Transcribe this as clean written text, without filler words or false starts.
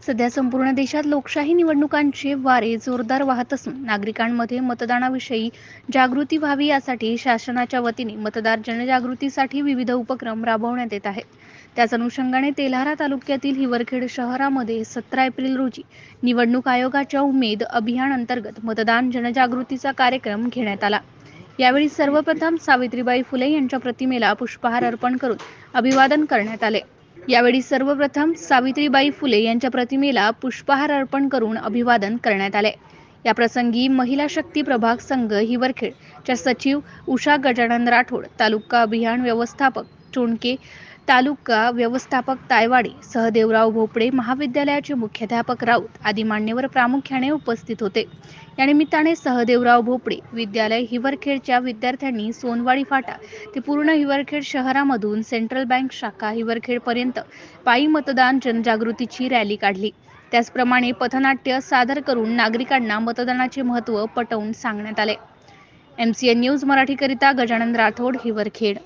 सध्या संपूर्ण देशात लोकशाही निवडणुकांचे वारे जोरदार वाहत असून नागरिकांमध्ये मतदानाविषयी जागृती व्हावी यासाठी शासनाच्या वतीने मतदार जनजागृतीसाठी विविध उपक्रम राबवण्यात येत आहेत. त्याच अनुषंगाने तेल्हारा तालुक्यातील हिवरखेड शहरामध्ये 17 एप्रिल रोजी निवडणूक आयोगाच्या उमेद अभियान अंतर्गत मतदान जनजागृतीचा कार्यक्रम घेण्यात आला. यावेळी सर्वप्रथम सावित्रीबाई फुले यांच्या प्रतिमेला पुष्पहार अर्पण करून अभिवादन करण्यात आले. यावेळी सर्वप्रथम सावित्रीबाई फुले यांच्या प्रतिमेला पुष्पहार अर्पण करून अभिवादन करण्यात आले. या प्रसंगी महिला शक्ती प्रभाग संघ हिवरखेडच्या सचिव उषा गजानन राठोड, तालुका अभियान व्यवस्थापक चोंडके, तालुका व्यवस्थापक तायवाडे, सहदेवराव भोपळे, महाविद्यालयाचे मुख्याध्यापक राऊत आदी मान्यवर प्रामुख्याने उपस्थित होते. या निमित्ताने सहदेवराव भोपळे विद्यालय हिवरखेडच्या विद्यार्थ्यांनी सोनवाडी फाटा ते पूर्ण हिवरखेड शहरामधून सेंट्रल बँक शाखा हिवरखेड पर्यंत पायी मतदान जनजागृतीची रॅली काढली. त्याचप्रमाणे पथनाट्य सादर करून नागरिकांना मतदानाचे महत्त्व पटवून सांगण्यात आले. MCN न्यूज मराठीकरिता गजानन राठोड, हिवरखेड.